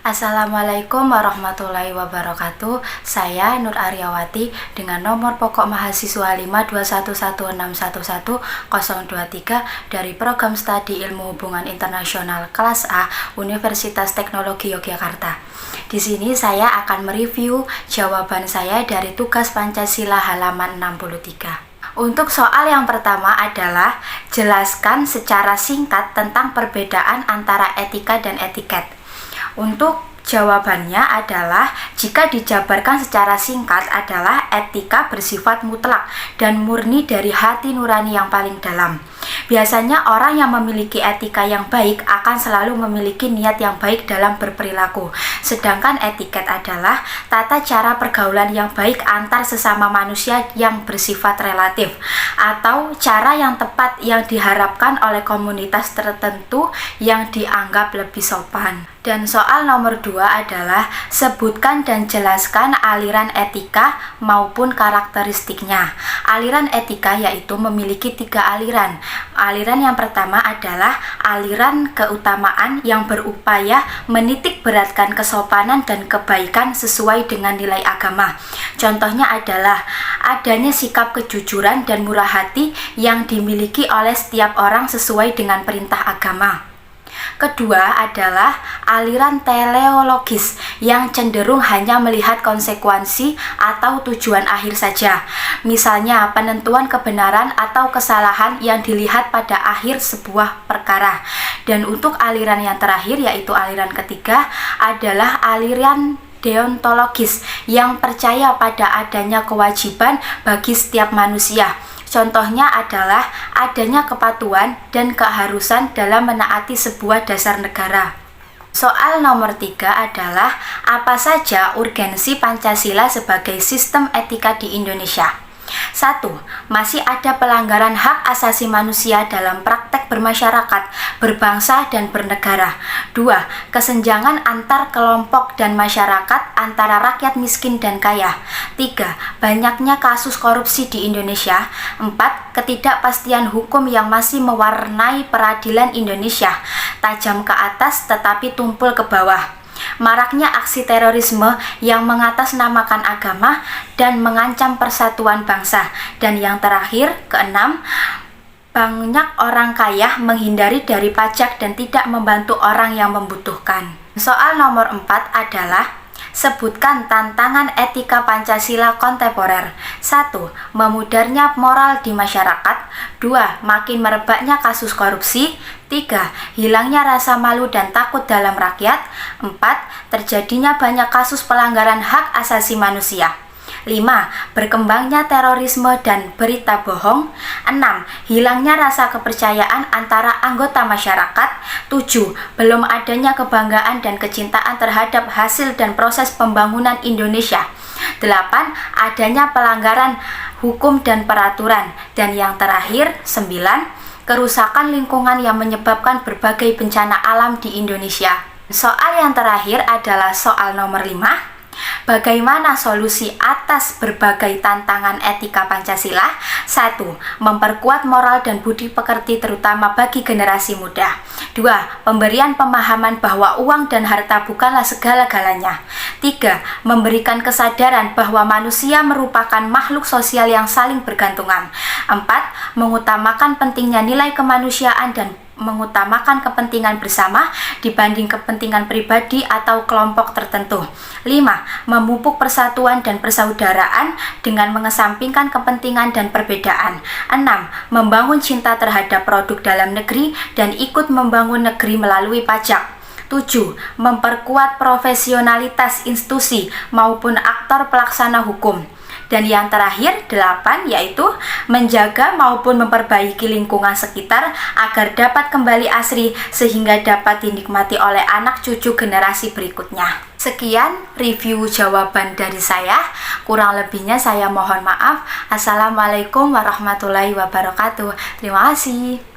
Assalamualaikum warahmatullahi wabarakatuh. Saya Nur Aryawati dengan nomor pokok mahasiswa 521611023 dari Program Studi Ilmu Hubungan Internasional kelas A Universitas Teknologi Yogyakarta. Di sini saya akan mereview jawaban saya dari tugas Pancasila halaman 63. Untuk soal yang pertama adalah jelaskan secara singkat tentang perbedaan antara etika dan etiket. Untuk jawabannya adalah jika dijabarkan secara singkat adalah etika bersifat mutlak dan murni dari hati nurani yang paling dalam. Biasanya orang yang memiliki etika yang baik akan selalu memiliki niat yang baik dalam berperilaku. Sedangkan etiket adalah tata cara pergaulan yang baik antar sesama manusia yang bersifat relatif, atau cara yang tepat yang diharapkan oleh komunitas tertentu yang dianggap lebih sopan. Dan soal nomor 2 adalah sebutkan dan jelaskan aliran etika maupun karakteristiknya. Aliran etika yaitu memiliki 3 aliran. Aliran yang pertama adalah aliran keutamaan yang berupaya menitik beratkan kesopanan dan kebaikan sesuai dengan nilai agama. Contohnya adalah adanya sikap kejujuran dan murah hati yang dimiliki oleh setiap orang sesuai dengan perintah agama. Kedua adalah aliran teleologis yang cenderung hanya melihat konsekuensi atau tujuan akhir saja. Misalnya penentuan kebenaran atau kesalahan yang dilihat pada akhir sebuah perkara. Dan untuk aliran yang terakhir yaitu aliran ketiga adalah aliran deontologis yang percaya pada adanya kewajiban bagi setiap manusia. Contohnya adalah adanya kepatuhan dan keharusan dalam menaati sebuah dasar negara. Soal nomor 3 adalah apa saja urgensi Pancasila sebagai sistem etika di Indonesia? 1. Masih ada pelanggaran hak asasi manusia dalam praktek bermasyarakat, berbangsa, dan bernegara. 2. Kesenjangan antar kelompok dan masyarakat antara rakyat miskin dan kaya. 3. Banyaknya kasus korupsi di Indonesia. 4. Ketidakpastian hukum yang masih mewarnai peradilan Indonesia, tajam ke atas tetapi tumpul ke bawah. Maraknya aksi terorisme yang mengatasnamakan agama dan mengancam persatuan bangsa. Dan yang terakhir, keenam, banyak orang kaya menghindari dari pajak dan tidak membantu orang yang membutuhkan. Soal nomor 4 adalah sebutkan tantangan etika Pancasila kontemporer. 1. Memudarnya moral di masyarakat. 2. Makin merebaknya kasus korupsi. 3. Hilangnya rasa malu dan takut dalam rakyat. 4. Terjadinya banyak kasus pelanggaran hak asasi manusia. 5. Berkembangnya terorisme dan berita bohong. 6. Hilangnya rasa kepercayaan antara anggota masyarakat. 7. Belum adanya kebanggaan dan kecintaan terhadap hasil dan proses pembangunan Indonesia. 8. Adanya pelanggaran hukum dan peraturan. Dan yang terakhir, 9. Kerusakan lingkungan yang menyebabkan berbagai bencana alam di Indonesia. Soal yang terakhir adalah soal nomor 5. Bagaimana solusi atas berbagai tantangan etika Pancasila? 1. Memperkuat moral dan budi pekerti terutama bagi generasi muda. 2. Pemberian pemahaman bahwa uang dan harta bukanlah segala-galanya. 3. Memberikan kesadaran bahwa manusia merupakan makhluk sosial yang saling bergantungan. 4. Mengutamakan pentingnya nilai kemanusiaan dan mengutamakan kepentingan bersama dibanding kepentingan pribadi atau kelompok tertentu. 5. Memupuk persatuan dan persaudaraan dengan mengesampingkan kepentingan dan perbedaan. 6. Membangun cinta terhadap produk dalam negeri dan ikut membangun negeri melalui pajak. 7. Memperkuat profesionalitas institusi maupun aktor pelaksana hukum. Dan yang terakhir, 8, yaitu menjaga maupun memperbaiki lingkungan sekitar agar dapat kembali asri sehingga dapat dinikmati oleh anak cucu generasi berikutnya. Sekian review jawaban dari saya. Kurang lebihnya saya mohon maaf. Assalamualaikum warahmatullahi wabarakatuh. Terima kasih.